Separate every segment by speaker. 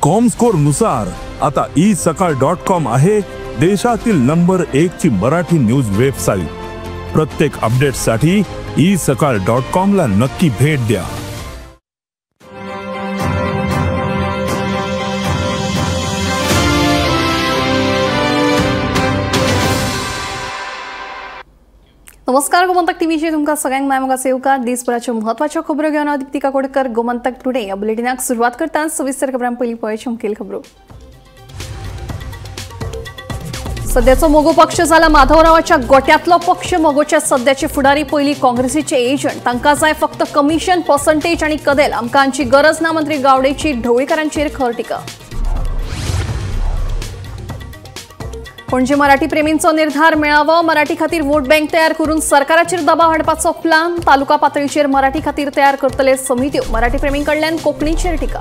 Speaker 1: Comscore नुसार आता isakal.com आहे देशातील नंबर 1 ची मराठी न्यूज वेबसाईट। प्रत्येक अपडेटसाठी isakal.com ला नक्की भेट द्या।
Speaker 2: नमस्कार, गोमंतक टीव्हीचे तुमका सगळ्यांक मायमोगाचे येवकार। दिसभराच्यो म्हत्वाच्यो खबरो घेवन दीप्तिका कोडकर गोमंतक टुडे या बुलेटिनाक सुरुवात करता। सविस्तर खबरां पयलीं पळोवया मुखेल खबरो। सध्याचो मोगो पक्ष जाला माधवरावाच्या गोट्यातलो पक्ष। मोगोच्या सध्याचे फुडारी पयलीं काँग्रेसीचे एजंट, तांकां जाय फक्त कमिशन, पर्सेंटेज आनी कदेल। आमकां हांची गरज ना, मंत्री गावडेची ढवळीकारांचेर खर टिका। पणजे मराठी प्रेमींचो निर्धार मेळावो। मराठी खातीर वोट बँक तयार करून सरकाराचेर दबाव हाडपाचो प्लान। तालुका पातळीचेर मराठी खातीर तयार करतले समित्यो। मराठी प्रेमींकडल्यान कोंकणीचेर टिका।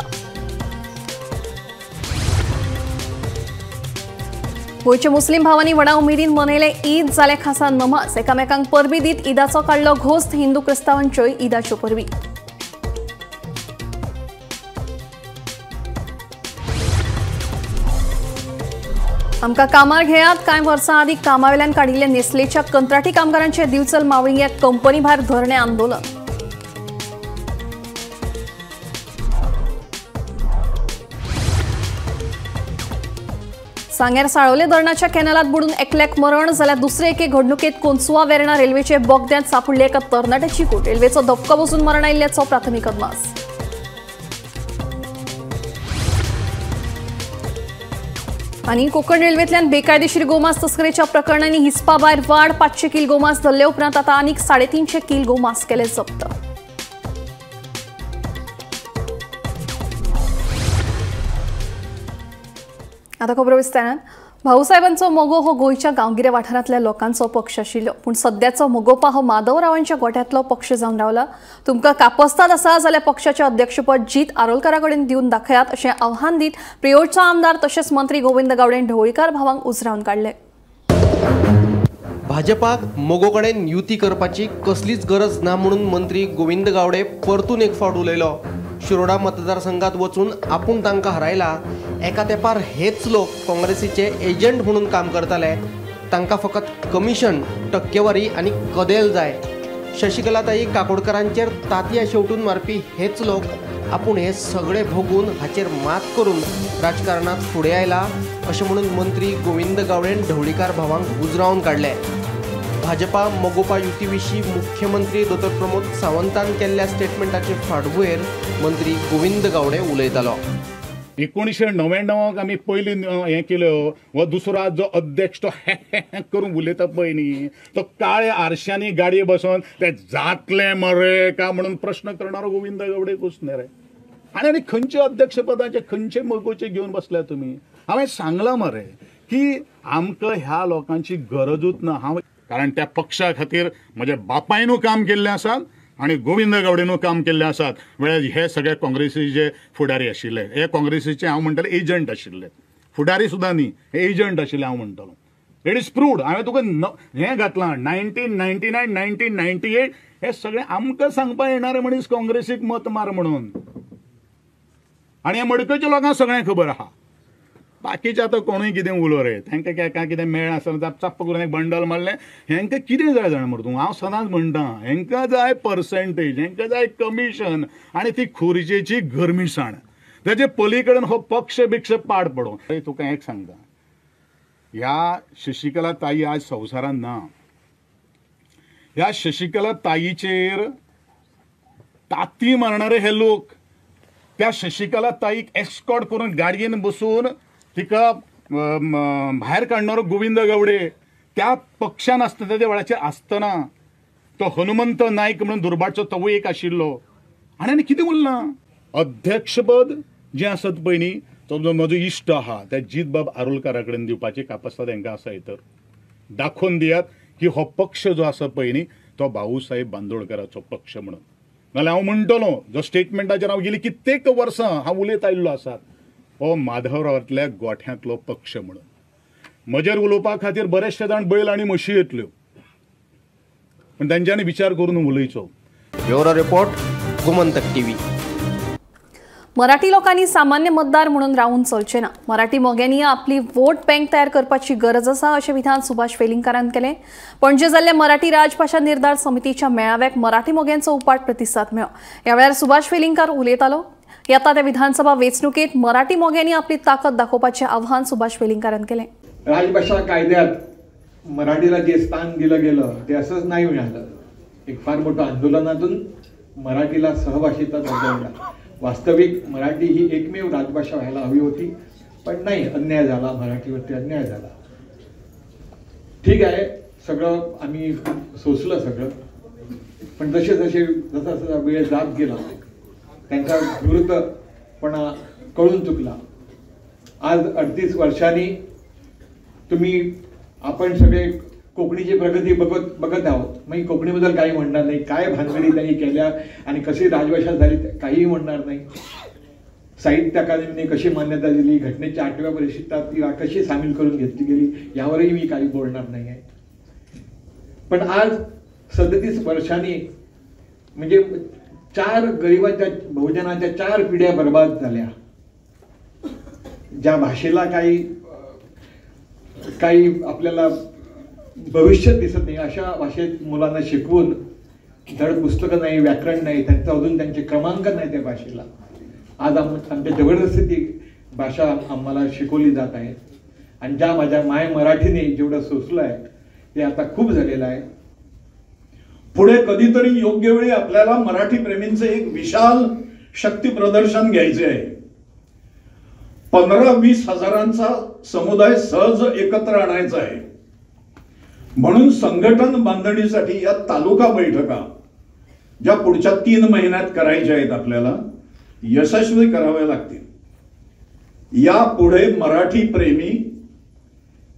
Speaker 2: गोंयच्या मुस्लीम भावांनी व्हडा उमेदीन मनयले ईद। जाले खासा नमाज। एकामेकांक परबी दीत ईदाचो काडलो घोस्त। हिंदू क्रिस्तावांच्योय ईदाच्यो परबी। आमकां कामार घेयात। कांय वर्सां आदीं कामावेल्यान काडिल्ले नेस्लेच्या कंत्राटी कामगारांचे दिवचल मावळिंग्याक कंपनी भायर धरणे आंदोलन। सांगेर साळोले धरणाच्या कॅनलात बुडून एकल्याक मरण। जाल्यार दुसरे एके घडणुकेत कोनसुवा वेर्णा रेल्वेचे बोगद्यांत सापडली एका तरणाट्याची कूड। रेल्वेचो धपको बसून मरण आयिल्ल्याचो प्राथमीक अदमास। आनी कोकण रेल्वेंतल्यान बेकायदेशीर गोमांस तस्करेच्या प्रकरणांनी हिस्पा भायर वाड। 500 किल गोमांस धरले उपरांत आतां आनीक 350 किल गोमांस केले जप्त। आतां खबर विस्तारान। भाऊसाहेबांचो मोगो हो गोंयच्या गांवगिऱ्या वाठारांतल्या लोकांचो पक्ष आशिल्लो, पूण सध्याचो मोगोपा हो माधवरावांच्या गोट्यांतलो पक्ष जावन रावला। तुमकां कापस्ताद आसा जाल्यार पक्षाचें अध्यक्षपद जीत आरोलकारा कडेन दिवन दाखयात अशें आव्हान दीत प्रियोडचो आमदार तशेंच मंत्री गोविंद गावडेन ढवळीकार भावांक उजरावन काडले।
Speaker 3: भाजपाक मोगो कडेन युती करपाची कसलीच गरज ना म्हणून मंत्री गोविंद गावडे परतून एक फावट उलयलो। शिरोडा मतदारसंघात वचून आपूण तांकां हरायला। एका तेंपार हेच लोक काँग्रेसीचे एजंट म्हणून काम करताले। तांकां फकत कमिशन, टक्केवारी आनी कदेल जाय। शशिकलाताई काकोडकरांचेर तांतयां शेवटून मारपी हेच लोक आपूण हे सगळे भोगून हाचेर मात करून राजकारणात फुडें आयला अशें म्हणून मंत्री गोविंद गावडेन ढवळीकार भावांक उजरावन काडले। भाजपा मोगोपा युती विशीं मुख्यमंत्री दोतोर प्रमोद सावंतान केल्ल्या स्टेटमेंटाचे फाटभुंयेर मंत्री गोविंद गावडे उलयतालो।
Speaker 4: 1999 आमी पयलीं हें केलो हो दुसरो जो अध्यक्ष तो करून उलयता पळय न्ही, तो काळ्या आरश्यांनी गाडये बसोन ते जातले मरे का म्हणून प्रश्न करणारो गोविंद गावडे कुसने रे। आनी खंयचे अध्यक्षपदाचे खंयचे मोगोचे घेवन बसल्या तुमी? हांवें सांगलां मरे की आमकां ह्या लोकांची गरजूच ना। कारण त्या पक्षा खातीर म्हज्या बापायनू काम केल्लें आसात आनी गोविंद गावडेनू काम केल्लें आसात। वेळार हे सगळे काँग्रेसीचे फुडारी आशिल्ले, हे काँग्रेसीचे हांव म्हणटलें एजंट आशिल्ले। फुडारी सुद्दां न्ही, हे एजंट आशिल्ले हांव म्हणटलो। It is proved. हांवें तुका हें घातलां 1999, 1998 हे सगळे आमकां सांगपाक येणारे मनीस काँग्रेसीक मत मार म्हणून। आनी ह्या मडकयच्या लोकांक सगळें खबर आहा। बाकीचे आतां कोणूय कितें उलो रे, तांकां केकां कितें मेळ आसतना चप्प करून एक बंडल मारलें, हेंकां कितें जाय जाणा मरे तूं? हांव सदांच म्हणटा हेंकां जाय पर्सेंटेज, हेंकां जाय कमिशन आनी ती खुर्चेची गरमिसाण। तेजे पलीकडेन हो पक्ष बिक्ष पाड पडो। तुका एक सांगता, ह्या शशिकला ताई आज संवसारांत ना। ह्या शशिकला ताईचेर तांती मारणारे हे लोक त्या शशिकला ताईक एस्कॉर्ट करून गाडयेन बसून तिका भायर काडणारो गोविंद गावडे त्या पक्षान आसतना तेच्या वेळाचेर आसतना तो हनुमंत नायक म्हणून दुर्भाटचो तोवूय एक आशिल्लो। आनी कितें उरलां? अध्यक्षपद जें आसत पळय न्ही, तो म्हजो इश्ट आहा त्या जीत बाब आरोलकारा कडेन दिवपाची कापास्ताद हांकां आसा। तर दाखोवन दियात की हो पक्ष जो आसा पळय न्ही तो भाऊसाहेब बांदोडकराचो पक्ष म्हणून। नाल्यार हांव म्हणटलो जो स्टेटमेंटाचेर हांव गेली कित्येक वर्सां हांव उलयत आयिल्लो आसा, हो माधवरावांतल्या गोठ्यांतलो पक्ष म्हणून। म्हजेर उलोवपा खातीर बरेचशे जाण बैल आनी म्हशी येतल्यो, पण तांच्यांनी विचार करून उलयचो।
Speaker 3: Bureau report, Gomantak TV.
Speaker 2: Marathi लोकांनी सामान्य मतदार म्हणून रावून चलचे ना. मराठी मोग्यांनी आपली वोट बँक तयार करपाची गरज आसा अशें विधान सुभाष वेलिंगकारान केलें. पणजे जाल्ल्या मराठी राजभाषा निर्धार समितीच्या मेळाव्याक मराठी मोग्यांचो उपाट प्रतिसाद मेळ्ळो. ह्या वेळार सुभाष वेलिंगकार उलयतालो. येता त्या विधानसभा वेंचणुकेत मराठी मोग्यांनी आपली ताकद दाखोवपाचें आव्हान सुभाष वेलिंगकारान केलें.
Speaker 5: राजभाषा कायद्यात मराठीला जे स्थान दिलं गेलं ते असंच नाही मिळालं. एक फार मोठं आंदोलनातून मराठीला सहभाषेचा दर्जा मिळाला. वास्तविक मराठी ही एकमेव राजभाषा व्हायला हवी होती, पण नाही, अन्याय झाला, मराठीवरती अन्याय झाला. ठीक आहे, सगळं आम्ही सोसलं सगळं, पण जसा वेळ जात गेला त्यांचा विरुद्धपणा कळून चुकला. आज 38 वर्षांनी आपण सगळे कोकणीची प्रगती बघत आहोत. मग कोकणीबद्दल काही म्हणणार नाही, काय भानगडी त्यांनी केल्या आणि कशी राजभाषा झाली काहीही म्हणणार नाही. साहित्य अकादमीने कशी मान्यता दिली, घटनेच्या 8व्या परिशिष्टात ती कशी सामील करून घेतली गेली यावरही मी काही बोलणार नाही आहे. पण आज 37 वर्षांनी म्हणजे 4 गरिबाच्या बहुजनाच्या 4 पिढ्या बर्बाद झाल्या. ज्या भाषेला काही आपल्याला भविष्य दिसत नाही अशा भाषेत मुलांना शिकवून धड पुस्तकं नाही, व्याकरण नाही, अजून त्यांचे क्रमांक नाही त्या भाषेला. आज आमच्या जबरदस्ती ती भाषा आम्हाला शिकवली जात आहे. आणि ज्या माझ्या मराठीने जेवढं सोसलं आहे ते आता खूप झालेलं आहे.
Speaker 6: पुढे कधीतरी योग्य वेळी आपल्याला मराठी प्रेमींचे एक विशाल शक्ती प्रदर्शन घ्यायचे आहे. 15-20 हजारांचा समुदाय सहज एकत्र आणायचा आहे. म्हणून संघटन बांधणीसाठी या तालुका बैठका ज्या पुढच्या 3 महिन्यात करायच्या आहेत आपल्याला यशस्वी कराव्या लागतील. यापुढे मराठी प्रेमी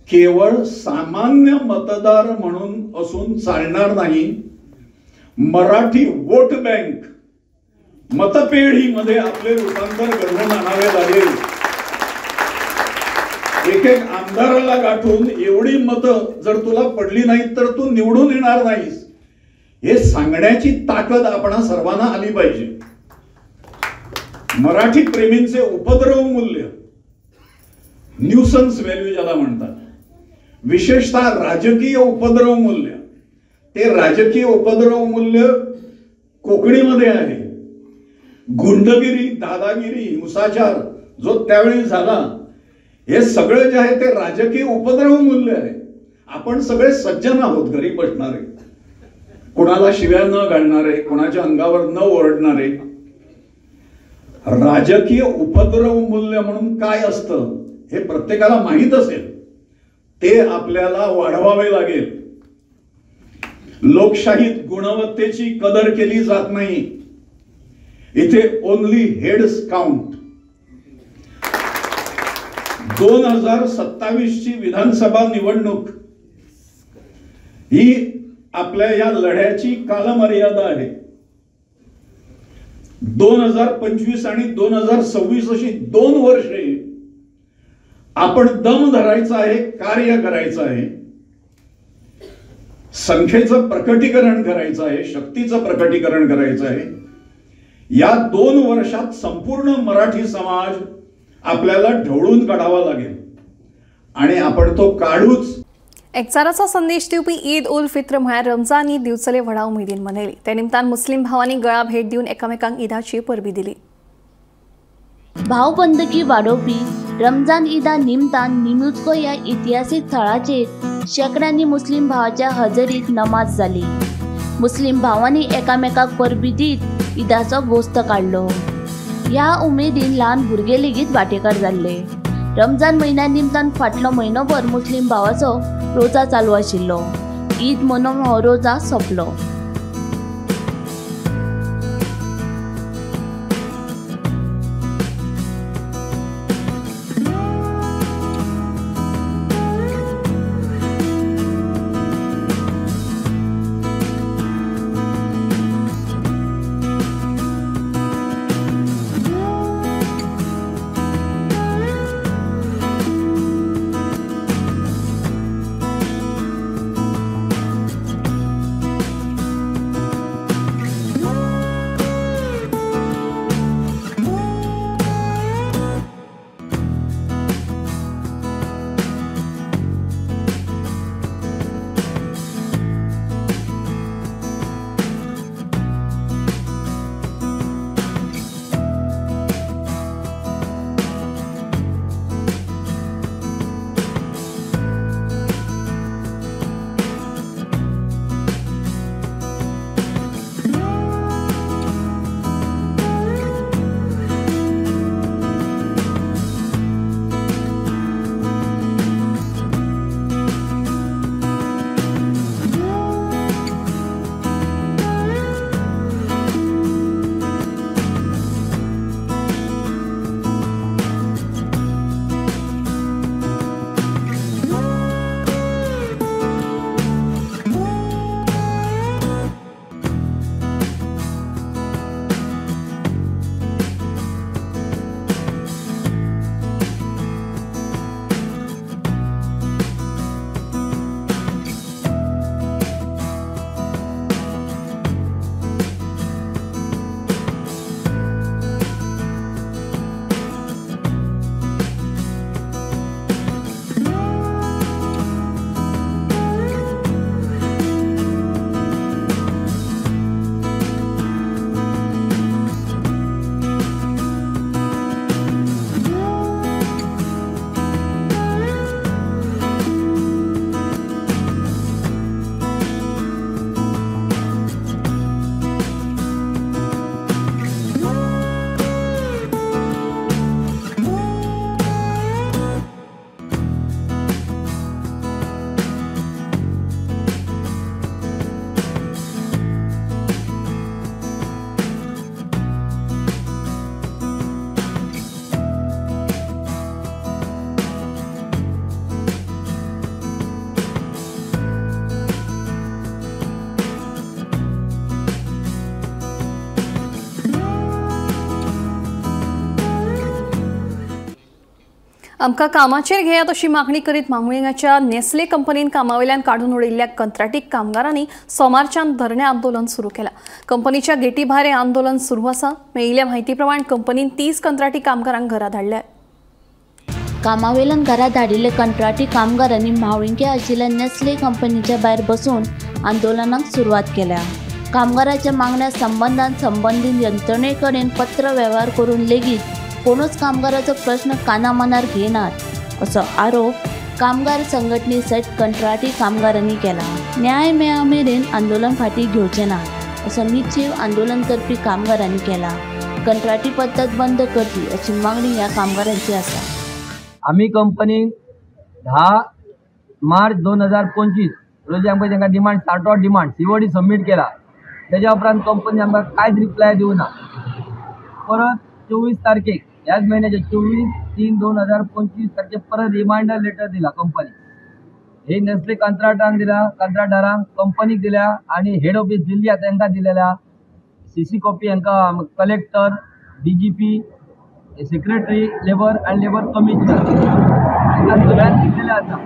Speaker 6: केवळ सामान्य मतदार म्हणून असून चालणार नाही. मराठी वोट बँक मतपेढीमध्ये आपले रूपांतर घडवून आणावे लागेल. एक आमदाराला गाठून एवढी मतं जर तुला पडली नाहीत तर तू निवडून येणार नाहीस हे सांगण्याची ताकद आपणा सर्वांना आली पाहिजे. मराठी प्रेमींचे उपद्रव मूल्य, न्यूसन्स व्हॅल्यू ज्याला म्हणतात, विशेषतः राजकीय उपद्रव मूल्य, ते राजकीय उपद्रव मूल्य कोकणीमध्ये आहे. गुंडगिरी, दादागिरी, हिंसाचार जो त्यावेळी झाला हे सगळं जे आहे ते राजकीय उपद्रव मूल्य आहे. आपण सगळे सज्जन आहोत, घरी बसणारे, कोणाला शिव्या न घालणारे, कोणाच्या अंगावर न ओरडणारे. राजकीय उपद्रव मूल्य म्हणून काय असतं हे प्रत्येकाला माहीत असेल, ते आपल्याला वाढवावे लागेल. लोकशाहीत गुणवत्तेची कदर केली जात नाही. इथे ओनली हेड्स काउंट. 2027 ची विधानसभा निवडणूक ही आपल्या या लढ्याची कालमर्यादा आहे. 2025 आणि 2026 अशी 2 वर्षे आपण दम धरायचा आहे, कार्य करायचं आहे, संख्येचं प्रकटीकरण करायचं आहे, शक्तीचं प्रकटीकरण करायचं आहे. या 2 वर्षात संपूर्ण मराठी समाज आपल्याला ढवळून काढावा लागेल आणि आपण तो काढूच.
Speaker 2: एकचाराचो संदेश दिवपी ईद उल फित्र म्हळ्यार रमजान ईद दिवचले व्हडा उमेदीन मनयली. ते निमतान मुस्लिम भावांनी गळा भेट दिवन एकामेकांक ईदाची परबी दिली.
Speaker 7: भावबंदकी वाडोवपी रमजान ईदा निमतान निमुत्को ह्या इतिहासीक थळाचेर शेकड्यांनी मुस्लिम भावाच्या हजेरीत नमाज जाली. मुस्लिम भावांनी एकामेकाक परबी दीत ईदाचो गोस्त काढलो. ह्या उमेदीन ल्हान भुरगे लेगीत वांटेकार जाल्ले. रमजान म्हयन्या निमतान फाटलो म्हयनोभर मुस्लिम भावाचो रोजा चालू आशिल्लो. ईद मनोवन हो रोजा सोंपलो.
Speaker 2: आमकां कामाचेर घेयात अशी मागणी करीत मांगुळिंगाच्या नेस्ले कंपनीन कामावयल्यान काडून उडयल्ल्या कंत्राटी कामगारांनी सोमारच्यान धरणे आंदोलन सुरू केला। कंपनीच्या गेटी भायर हे आंदोलन सुरू आसा। मेळिल्ल्या म्हायती प्रमाण कंपनीन 30 कंत्राटी कामगारांक घरा धाडल्या।
Speaker 7: कामावेल्यान घरा धाडिल्ले कंत्राटी कामगारांनी मावळिंगे आशिल्ल्या नेस्ले कंपनीच्या भायर बसून आंदोलनाक सुरवात केल्या। कामगाराच्या मागण्या संबंधान संबंधित यंत्रणे कडेन पत्र व्यवहार करून लेगीत कोणूच कामगाराचो प्रश्न कानामनार घेनात असो आरोप कामगार संघटने सयत कंत्राटी कामगारांनी केला। न्याय मेळा मेरेन आंदोलन फाटी घेवचे ना असो निश्चय आंदोलन करपी कामगारांनी केला। कंत्राटी पद्दत बंद करची अशी मागणी ह्या कामगारांची आसा।
Speaker 8: आम्ही कंपनीक 10 मार्च 2025 रोजी आमकां तांकां demand chart of demand COD submit केला। त्याच्या उपरांत कंपनी आमकां कांयच रिप्लाय दिवना। परत 24 तारखेक ह्याच महिन्याच्या 24/3/2025 तारखेक परत रिमाइंडर लेटर दिला कंपनी। हे नेस्ले कंत्राटांक दिला, कंत्राटदारांक कंपनीक दिल्या आणि हेड ऑफिस दिल्ली तांकां दिलेल्या CC कॉपी हांकां collector, DGP, secretary labour and labour commissioner सगळ्यांक दिलेले आसा।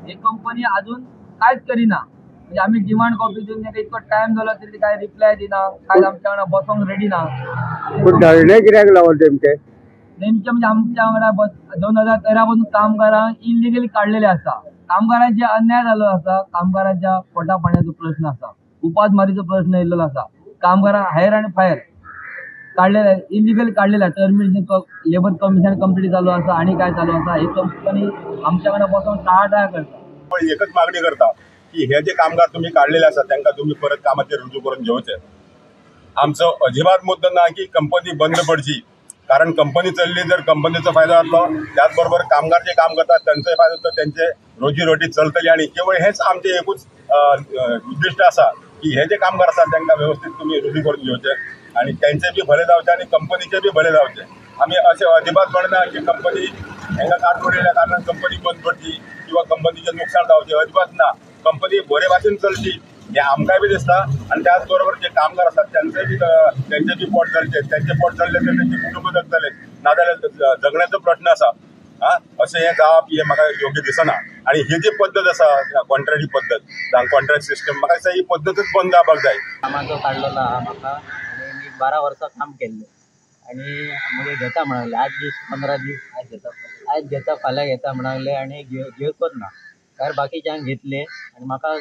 Speaker 8: हे कंपनी अजून कांयच करिना। म्हणजे आम्ही डिमांड कॉपी दिवन ताका इतको टायम जालो तरी काय रिप्लाय दिना, काय आमच्या वांगडा बसोंक रेडी ना।
Speaker 9: धरणे कित्याक लागून तेमचे
Speaker 8: म्हणजे आमच्या वांगडा 2013 पासून कामगारांक इलिगली काढलेले आसा। कामगारांचे अन्याय जालो आसा, कामगारांच्या पोटा पाण्याचो प्रश्न आसा, उपासमारीचो प्रश्न येयल्लो आसा। कामगारांक हायर अँड फायर काढलेले इलिगली काढलेले टर्मिनेशन लेबर कमिशन कंप्लीट चालू आसा आणि काय चालू आसा। ही कंपनी आमच्या वांगडा बसोन टाळाटाळ करता।
Speaker 10: एकच मागणी करता की हे जे कामगार तुम्ही काढलेले असतात त्यांना तुम्ही परत कामाचेर रुजू करून घेवचे। आमचो अजिबात मुद्दो ना की कंपनी बंद पडची, कारण कंपनी चलली जर कंपनीचा फायदा जातलो, त्याचबरोबर कामगार जे काम करतात त्यांचाही फायदा जातलो, त्यांचे रोजीरोटी चलतली। आणि केवळ हेच आमचे एकूच उद्दिष्ट असा की हे जे कामगार असतात त्यांना व्यवस्थित तुम्ही रुजू करून घेवचे आणि त्यांचे बी भले जावचे आणि कंपनीचे बी भले जावचे। आम्ही असे अजिबात म्हणना की कंपनी हांगा काड पडलेल्या कारणान कंपनी बंद पडची किंवा कंपनीचे नुकसान जावचे, अजिबात ना। कंपनी बरे भाशेन चलची हे आमकांय बी दिसता आणि त्याचबरोबर जे कामगार असतात त्यांचे बी पोट चलचे, त्यांचे पोट चलले तर त्यांचे कुटुंब जगतले, नाजाल्यार जगण्याचो प्रश्न आसा। अशें हें जावप हें म्हाका योग्य दिसना। आणि ही जी पद्दत आसा कॉन्ट्रॅक्टी पद्दत जावं कॉन्ट्रॅक्ट सिस्टम, म्हाका दिसता ही पद्दतच बंद जावपाक जाय।
Speaker 11: कामाचो काडलेलो आहा म्हाका आणि मी 12 वर्सां काम केल्लें आणि मगे घेता म्हणाले आज दीस 15 दीस आज घेता फाल्यां घेता म्हणाले आणि घेवचोच ना। तर बाकीच्यांक घेतले आणि म्हाका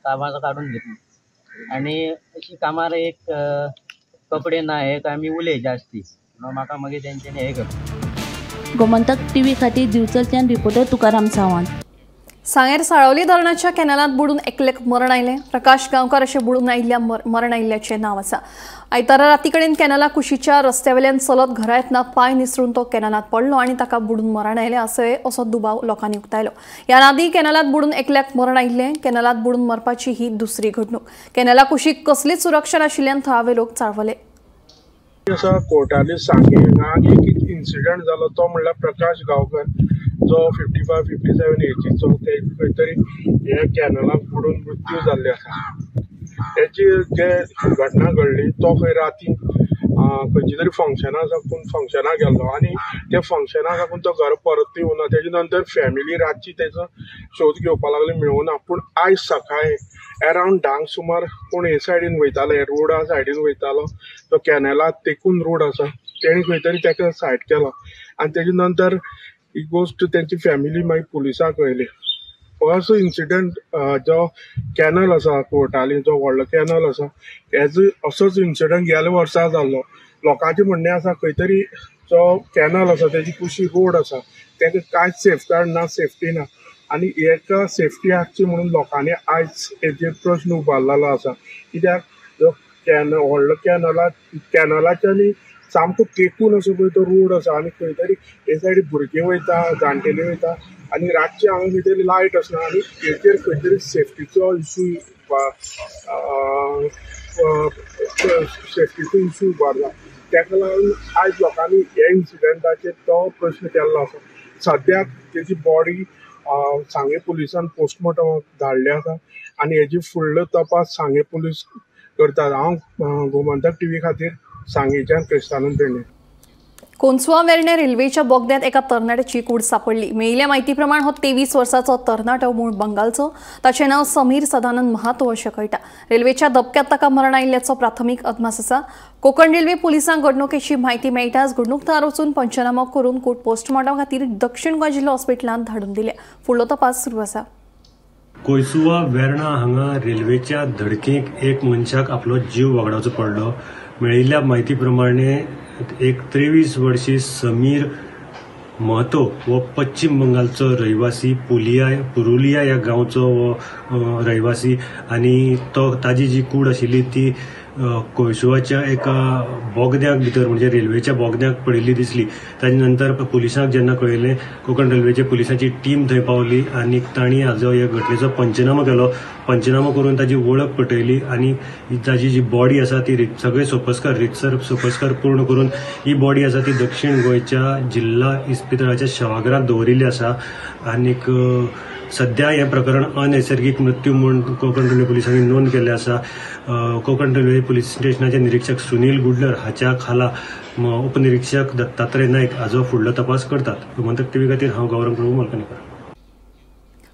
Speaker 11: कामाचो काडून घेतले आणि अशी कामार एक कपडे ना हे आमी उलय जास्ती म्हणून म्हाका मागीर तेंच्यांनी हे करता।
Speaker 7: गोमंतक TV खातीर दिवचलच्यान रिपोर्टर तुकाराम सावंत।
Speaker 2: सांगेर साळवली धरणाच्या कॅनलात बुडून एकलेक मरण आयलें। प्रकाश गांवकार अशें बुडून आयिल्ल्या मरण आयिल्ल्याचें नांव आसा। आयतारा राती कडेन कॅनला कुशीच्या रस्त्यावेल्यान चलत घरा येतना पांय निसरून तो कॅनलात पडलो आणि ताका बुडून मरण आयलें असो दुबाव लोकांनी उक्तायलो। ह्या नादी कॅनलात बुडून एकल्याक मरण आयिल्लें। कॅनलात बुडून मरपाची ही दुसरी घडणूक। कॅनला कुशीक कसलीच सुरक्षा नाशिल्ल्यान थळावे लोक चाळवले।
Speaker 12: कोर्टाले सांगें एक इन्सिडंट जालो तो म्हणल्यार प्रकाश गांवकर जो 55-57 एजीचो ते खंय तरी हे कॅनलाक बुडून मृत्यू जाल्ले आसा। हेची जे घटना घडली तो खंय राती खंयची तरी फंक्शनाक साकून फंक्शनाक गेल्लो आणि त्या फंक्शनाक साकून तो घरा परत येवना। तेजे नंतर फॅमिली रातची तेचो शोध घेवपा लागले, मेळूना। पूण आयज सकाळी अरावंड 10 सुमार कोण हे सायडीन वयताले, रोडा सायडीन वयतालो, तो कॅनलात तेकून रोड आसा तेणी खंय तरी ताका सायड केलो आणि तेजे नंतर ही गोष्ट त्यांची फॅमिली मागीर पुलिसांक कळयली। असो इन्सिडंट जो कॅनल आसा कोर्टाली जो व्हडलो कॅनल आसा हेजो असोच इन्सिडंट गेल्या वर्सा जाल्लो। लोकांचें म्हणणें आसा खंय तरी जो कॅनल आसा तेजी कुशी रोड आसा तेका कांयच सेफगार्ड ना, सेफ्टी ना आणि हेका सेफ्टी आसची म्हणून लोकांनी आयज हेजेर प्रश्न उबारलेलो आसा। कित्याक जो व्हडलो कॅनलाच्यानी सामको तेकून असो पळय तो रोड आसा आणि खंय तरी हे सायडीन भुरगे वयता, जाणटेली वयता आणि रातचे हांगा खंय तरी लायट आसना आणि हेचेर खंय तरी सेफ्टीचो इशू उबारला। ताका लागून आयज लोकांनी हे इन्सिडंटाचेर तो प्रश्न केल्लो आसा। सद्याक तेजी बॉडी सांगे पुलिसान पोस्टमॉर्टमाक धाडले आसा आणि हेजी फुडलो तपास सांगे पुलीस करतात। हांव गोमंतक TV खातीर सांगेच्यान क्रिस्तानंद पेडणे।
Speaker 2: कोनसुवा वेर्णे रेल्वेच्या बोगद्यात एका तरणाट्याची कूड सापडली. मेळिल्ल्या म्हायती प्रमाण हो 23 वर्साचो तरणाटो मूळ बंगालचो. ताचें नांव समीर सदानंद महातो अशें कळटा. रेल्वेच्या दबक्यात ताका मरण आयिल्ल्याचो प्राथमीक अदमास आसा. कोकण रेल्वे पुलिसांक घडणुकेची म्हायती मेळटाच घडणूक थळार वचून पंचनामो करून कूड पोस्टमॉर्टम खातीर दक्षिण गोंय जिल्लो हॉस्पिटलांत धाडून दिल्या. फुडलो तपास सुरू आसा.
Speaker 13: कोयसुवा वेर्णा हांगा रेल्वेच्या धडकेक एक मनशाक आपलो जीव वगडावचो पडलो. मेळिल्ल्या म्हायती प्रमाणे एक 23 वर्षीय समीर महतो वो पश्चिम बंगालचो रहिवासी पुरुलिया ह्या गांवचो रहिवासी आनी ताजी जी कूड आशिल्ली ती कोयसुवाच्या एका बोगद्याक भितर म्हणजे रेल्वेच्या बोगद्याक पडिल्ली दिसली. ताजे नंतर पुलिसांक जेन्ना कळयलें कोकण रेल्वेच्या पुलिसांची टीम थंय पावली आनी तांणी हाजो ह्या घटनेचो पंचनामो केलो. पंचनामो करून ताजी वळख पटयली आनी ताजी जी बॉडी आसा ती सगळे रितसर सोपस्कार पूर्ण करून ही बॉडी आसा ती दक्षिण गोंयच्या जिल्हा इस्पितळाच्या शवागारांत दवरिल्ली आसा. आनीक सध्या हे प्रकरण अनैसर्गिक मृत्यू म्हणून कोकण रेल्वे पुलिसांनी नोंद केल्ले आसा. कोकण रेल्वे पुलीस स्टेशनाचे निरीक्षक सुनील गुडलर हाच्या खाला उपनिरीक्षक दत्तात्रय नायक हाजो फुडलो तपास करतात. गोमंतक टीव्ही खातीर हांव गौरव प्रभू मलकणीकर.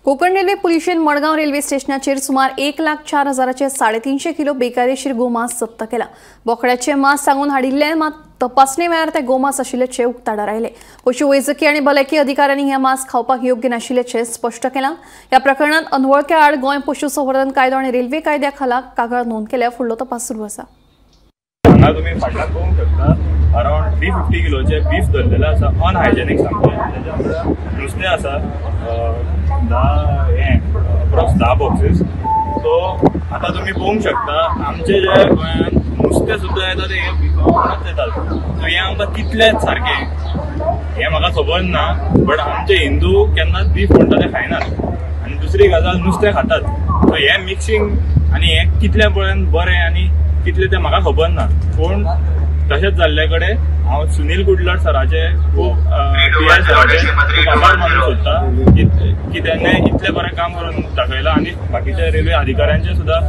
Speaker 2: कोकण रेल्वे पुलिशेन मडगांव रेल्वे स्टेशनाचेर सुमार 1,04,000चे 350 किलो बेकायदेशीर गोमांस जप्त केला. बोकड्याचे मांस सांगून हाडिल्ले मात तपासणे वेळार ते गोमांस आशिल्ल्याचे उक्ताडार आयले. पशुवैजकी आनी भलायकी अधिकाऱ्यांनी हे मांस खावपाक योग्य नाशिल्ल्याचे स्पश्ट केलां. ह्या प्रकरणात अनवळख्या आड गोंय पशुसंवर्धन कायदो आनी रेल्वे कायद्या खाला कागाळ नोंद केल्या. फुडलो तपास सुरू आसा.
Speaker 14: तुम्ही फाटल्यान पळोवंक शकता अराउंड 350 किलोचे बीफ धरलेले आसा अनहायजेनीक सामकें. नुस्तें आसा 10 बॉक्सेस. सो आतां तुमी पळोवंक शकता आमचे जे गोंयांत नुस्तें सुद्दां येता ते बीफांत येतात. सो हें आमकां कितलें सारकें हें म्हाका खबर ना. बट आमचे हिंदू केन्नाच बीफ म्हणटा ते खायनात आनी दुसरी गजाल नुस्तें खातात. सो हें मिक्सिंग आनी हें कितले पर्यंत बरें आनी कितले ते म्हाका खबर ना. पूण तशेंच जाल्ले कडेन हांव सुनील गुडलर सराचे खूब PI सराचे खूब आभार मानूंक सोदता की तेणें इतलें बरें काम करून दाखयलां. आनी बाकीच्या रेल्वे अधिकाऱ्यांचे सुद्दां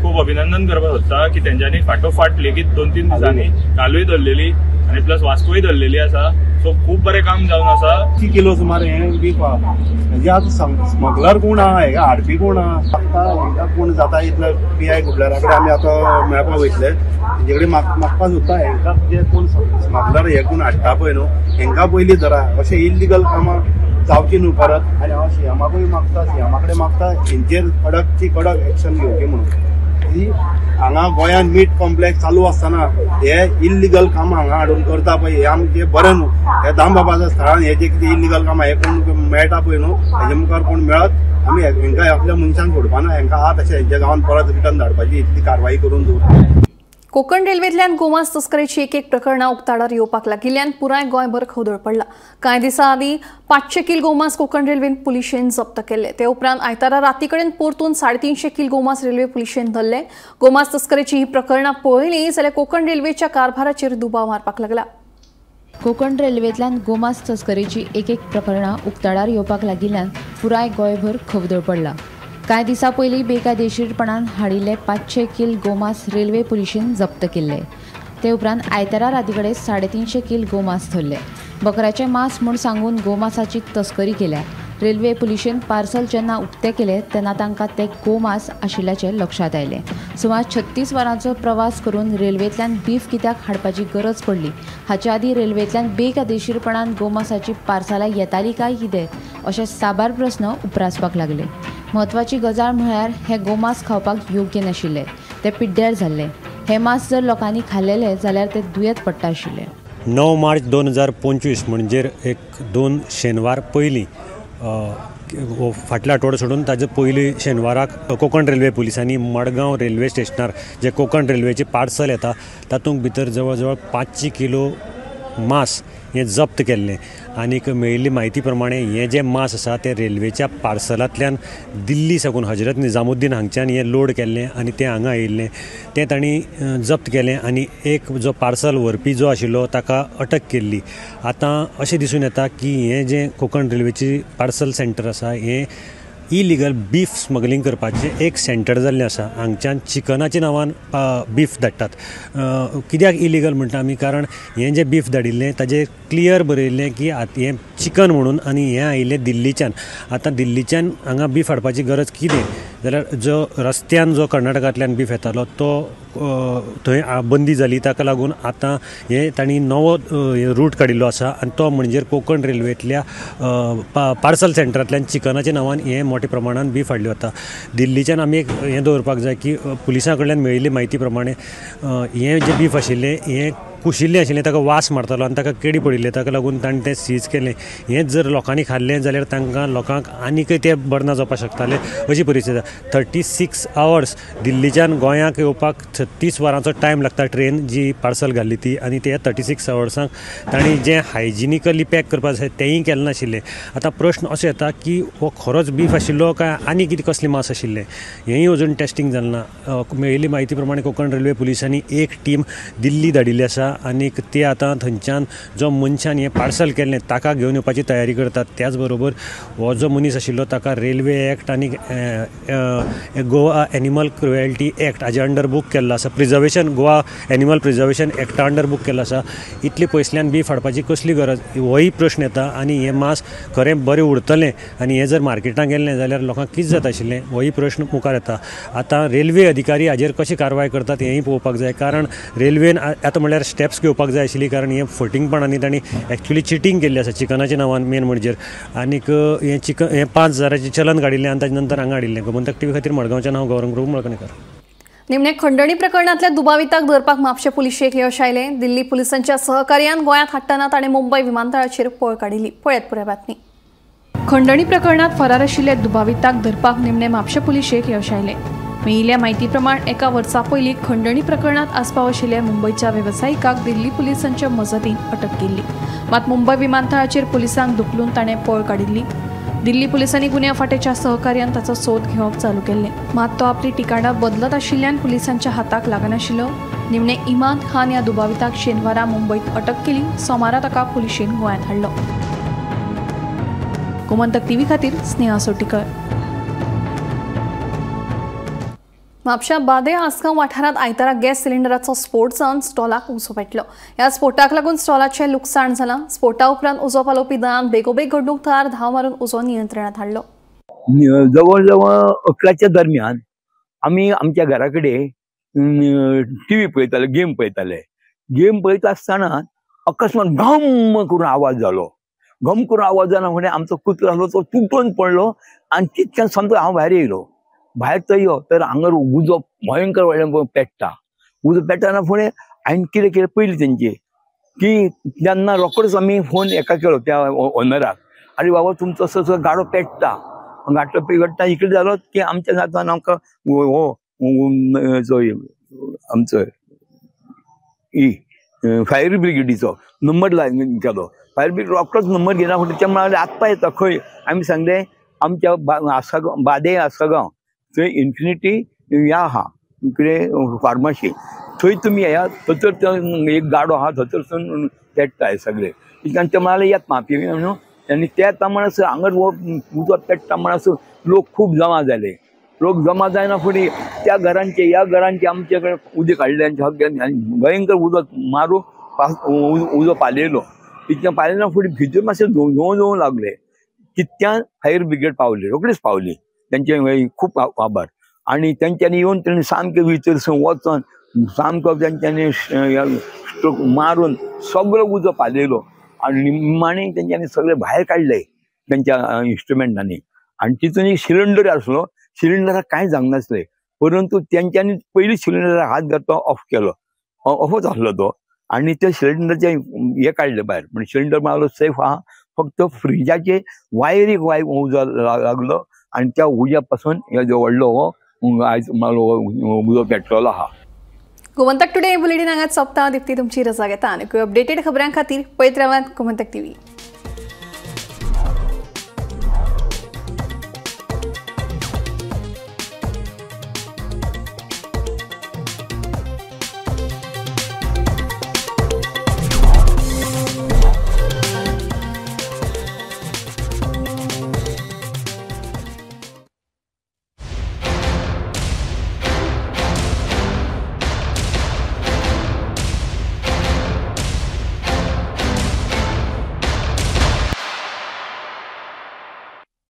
Speaker 14: खूब अभिनंदन करपाक सोदता की तेंच्यांनी फाटोफाट लेगीत 2-3 दिसांनी कालूय धरलेली आनी प्लस वास्कोय धरलेली आसा. सो खूब बरें काम जावन आसा.
Speaker 15: 30 किलो सुमार हें बीफ आहा. म्हणजे आतां स्मगलर कोण आहा हेका हाडपी कोण आहा हेका कोण जाता इतलें PI गुडलरा कडेन आमी आतां मेळपाक वयतले. तेजे कडेन मागपाक सोदता हेंकां जे कोण स्मगलर हे कोण हाडटा पळय न्हू हेंकां पयलीं धरा. अशें इल्लिगल कामां जावची न्हू परत. आनी हांव सीएमाकूय मागता सीएमा कडेन मागता हेंचेर कडक एक्शन घेवची म्हणून. हांगा गोंयांत मीट कॉम्प्लेक्स चालू आसतना हे इल्लिगल कामां हांगा हाडून करता पळय हे आमचे बरें न्हू. हे दामबाबाच्या स्थळान हे जे कितें इल्लिगल कामां हे कोण मेळटा पळय न्हू हेजे मुखार कोण मेळत आमी हेंकां आपल्या मनशांक सोडपा ना. हेंकां आहा तशें हेंच्या गांवांत परत रिटर्न धाडपाची इतली कारवाई करून दवरता.
Speaker 2: कोकण रेल्वेंतल्यान गोमांस तस्करेची एक प्रकरणां उक्ताडार येवपाक लागिल्ल्यान पुराय गोंयभर खवदळ पडला. कांय दिसां आदीं 500 किल गोमांस कोकण रेल्वेन पुलिशेन जप्त केले. ते उपरांत आयतारा राती कडेन परतून 350 किल गोमांस रेल्वे पुलिशेन धरले. गोमांस तस्करेची ही प्रकरणां पळयलीं जाल्यार कोकण रेल्वेच्या कारभाराचेर दुबाव मारपाक लागला.
Speaker 16: कोकण रेल्वेंतल्यान गोमांस तस्करेची एक प्रकरणां उक्ताडार येवपाक लागिल्ल्यान पुराय गोंयभर खवदळ पडला. कांय दिसां पयलीं बेकायदेशीरपणान हाडिल्ले 500 किल गोमांस रेल्वे पुलिशेन जप्त केल्ले. ते उपरांत आयतारा राती कडेन 350 किल गोमांस धरले. बकऱ्याचें मांस म्हूण सांगून गोमांसाची तस्करी केल्या. रेल्वे पुलिशेन पार्सल जेन्ना उक्ते केले तेन्ना तांकां ते गोमांस आशिल्ल्याचें लक्षांत आयलें. सुमार 36 वरांचो प्रवास करून रेल्वेंतल्यान बीफ कित्याक हाडपाची गरज पडली हाचे आदीं रेल्वेंतल्यान बेकायदेशीरपणान गोमांसाची पार्सलां येतालीं काय कितें अशे साबार प्रस्न उप्रासपाक लागले. म्हत्वाची गजाल म्हळ्यार हे गोमांस खावपाक योग्य नाशिल्ले. ते पिड्ड्यार जाल्ले. हे मांस जर लोकांनी खाल्लेले जाल्यार ते दुयेंत पडटा आशिल्ले.
Speaker 13: 9 मार्च 2025 म्हणजे एक 2 शेनवार पयलीं फाटल्या आठवडो सोडून ताजे पयलीं शेनवाराक कोकण रेल्वे पुलिसांनी मडगांव रेल्वे स्टेशनार जे कोकण रेल्वेचे पार्सल येता तातूंत भितर जवळ जवळ 500 किलो मांस हें जप्त केल्लें. आनीक मेळिल्ली म्हायती प्रमाणे हें जें मांस आसा तें रेल्वेच्या पार्सलांतल्यान दिल्ली साकून हजरत निजामुद्दीन हांगच्यान हें लोड केल्लें आनी तें हांगा आयिल्लें. तें तांणी जप्त केलें आनी एक जो पार्सल व्हरपी जो आशिल्लो ताका अटक केल्ली. आतां अशें दिसून येता की हें जें कोकण रेल्वेची पार्सल सेंटर आसा हें इलिगल बीफ स्मगलिंग करपाचें एक सेंटर जाल्लें आसा. हांगच्यान चिकनाच्या नांवान बीफ धाडटात. कित्याक इलिगल म्हणटा आमी, कारण हें जें बीफ धाडिल्लें ताजेर क्लियर बरयल्लें की हें चिकन म्हणून, आनी हें आयिल्लें दिल्लीच्यान. आतां दिल्लीच्यान हांगा बीफ हाडपाची गरज कितें जाल्यार जो रस्त्यान जो कर्नाटकांतल्यान बीफ येतालो तो थंय बंदी जाली. ताका लागून आतां हे तांणी नवो रूट काडिल्लो आसा आनी तो म्हणजे कोकण रेल्वेंतल्या पार्सल सेंटरांतल्यान चिकनाच्या नांवान हें मोठ्या प्रमाणान बीफ हाडली वता. दिल्लीच्यान आमी एक हें दवरपाक जाय की पुलिसां कडल्यान मेळिल्ली म्हायती प्रमाणे हें जें बीफ आशिल्लें हें कुशिल्लें आशिल्लें, ताका वास मारतालो आनी ताका केडी पडिल्ले. ताका लागून ताणें तें सीज केलें. हें जर लोकांनी खाल्लें जाल्यार तांकां लोकांक आनीकय तें बर्ना जावपाक शकतालें अशी परिस्थिती. 36 आवर्स दिल्लीच्यान गोंयांक येवपाक 36 वरांचो टायम लागता ट्रेन जी पार्सल घाल्ली ती. आनी ते 36 आवर्सांक तांणी जें हायजिनिकली पॅक करपाक जाय तेंय केलें नाशिल्लें. आतां प्रश्न असो येता की हो खरोच बीफ आशिल्लो काय आनी कितें कसलें मांस आशिल्लें, हेंय अजून टेस्टिंग जालें ना. मेळिल्ली म्हायती प्रमाणे कोंकण रेल्वे पुलिसांनी एक टीम दिल्ली धाडिल्ली आसा आनी ते आतां थंयच्यान जो मनशान हें पार्सल केल्लें ताका घेवन येवपाची तयारी करतात. त्याच बरोबर हो जो मनीस आशिल्लो ताका रेल्वे एक्ट आनी गोवा एनिमल क्रुएल्टी एक्ट हाजे अंडर बूक केल्लो आसा. गोवा एनिमल प्रिजर्वेशन एक्टा अंडर बूक केल्लो आसा. इतले पयसल्यान बीफ हाडपाची कसली गरज, होय प्रश्न येता. आनी हें मांस खरें बरें उरतलें आनी हें जर मार्केटांत गेल्लें जाल्यार लोकांक कितें जाता आशिल्लें, होय प्रश्न मुखार येता. आतां रेल्वे अधिकारी हाजेर कशी कारवाय करतात हेंय पळोवपाक जाय. कारण रेल्वेन आतां म्हणल्यार स्टेप्स घेवपाक जाय आशिल्ली, कारण हें फटींगपणांनी तांणी एक्चुली चिटींग केल्ली आसा चिकनाच्या नांवान मेन म्हणजे. आनीक हें चिकन हें 5,000 चलन काडिल्लें आनी ताजे नंतर हांगा हाडिल्लें. गोमंतक टीव्ही खातीर मडगांवच्यान हांव गौरंग प्रभू मळकणकर.
Speaker 2: निमणे खंडणी प्रकरणातल्या दुबाविताक धरपाक म्हापशे पुलिशेक यश आयलें. दिल्ली पुलिसांच्या सहकार्यान गोंयांत हाडटना ताणें मुंबय विमानतळाचेर पळ काडिल्ली. पळयात पुराय बातमी. खंडणी प्रकरणात फरार आशिल्ले दुबाविताक धरपाक निमणे म्हापशे पुलिशेक यश आयलें. मेळिल्ल्या म्हायती प्रमाण एका वर्सा पयलीं खंडणी प्रकरणात आस्पाव आशिल्ल्या मुंबयच्या वेवसायिकाक दिल्ली पुलिसांच्या मजतीन अटक केल्ली. मात मुंबय विमानतळाचेर पुलिसांक दुखलून ताणें पळ काडिल्ली. दिल्ली पुलिसांनी गुन्या फाटेच्या सहकार्यान ताचो सोद घेवप चालू केल्लें. मात तो आपली ठिकाणां बदलत आशिल्ल्यान पुलिसांच्या हाताक लागनाशिल्लो. निमणे इमाद खान ह्या दुबाविताक शेनवारा मुंबयत अटक केली. सोमारा ताका पुलिशेन गोंयांत हाडलो. गोमंतक टीव्ही खातीर स्नेहा सोटीकर. म्हापशा बादे आसगांव वाठारांत आयतारा गॅस सिलिंडराचो स्फोट जावन स्टॉलाक उजो पेटलो. ह्या स्फोटाक लागून स्टॉलाचें लुकसाण जालां. स्फोटा उपरांत उजो पालोवपी दळान बेगोबेग घडणूक थळार धांव मारून उजो नियंत्रणांत हाडलो.
Speaker 17: जवळ जवळ 11च्या दरम्यान आमी आमच्या घरा कडेन टीव्ही पळयताले, गेम पळयताले. गेम पळयता आसतना अकस्मात घम करून आवाज जालो. घम करून आवाज जालो म्हणजे आमचो कुत्रो आसलो तो तुटून पडलो आनी तितक्यान समजा हांव भायर येयलो. भायर तो यो तर हांगा उजो भयंकर व्हडलें पेट्टा. उजो पेट्टाना फुडें हांवें कितें केलें पयलीं तेंचे की तेन्ना रोखडोच आमी फोन हेका केलो त्या ओनराक, आरे बाबा तुमचो असो गाडो पेट्टा. गाडो पेट्टा इकडे जालो की आमच्या जातान आमकां हो आमचो फायर ब्रिगेडीचो नंबर केलो. फायर ब्रिगेड रोखडोच नंबर घेना फुडें ते म्हणाले आत्ता येता खंय. आमी सांगलें आमच्या बादे आसगांव थंय इन्फिनिटी ह्या आहा कितें फार्मासी थंय तुमी येयात. थंयसर एक गाडो आहा थंयसर पेट्टाय सगळे. ते म्हणाले येत म्हापी म्हणून. आनी त्या प्रमाण हांगा उजो पेट्टा म्हणून लोक खूब जमा जाले. लोक जमा जायना फुडें त्या घरांचे ह्या घरांचे आमचे कडेन उदक काडलें आनी भयंकर उजो मारून उजो पालयलो. इतकें पालयना फुडें भितर मातशें झोव लागले. तितक्यान फायर ब्रिगेड पावली, रोखडीच पावली. तेंचे खूब आभार. आनी तेंच्यांनी येवन तेणी सामकें भितर वचोन सामको तेंच्यांनी मारून सगळो उजो पालयलो आनी निमाणें तेंच्यांनी सगळे भायर काडले तेंच्या इन्स्ट्रुमेंटांनी. आनी तितून एक सिलिंडर आसलो. सिलिंडराक कांय जावंक नासलें, परंतु तेंच्यांनी पयलीं सिलिंडराक हात घालता ऑफ केलो. ऑफच आसलो तो. आनी ते सिलिंडरचे हे काडले भायर. म्हणजे सिलिंडर मागलो सेफ आहा. फक्त फ्रिजाचे वायरीक उजो लागलो आनी त्या उज्या पासून हे जो व्हडलो हो आयज उजो पेट्रोल आहा.
Speaker 2: गोमंतक टुडे बुलेटिन हांगाच सोंपता. दिप्ती तुमची रजा घेता. आनी अपडेटेड खबरां खातीर पळयत रावात गोमंतक टीव्ही.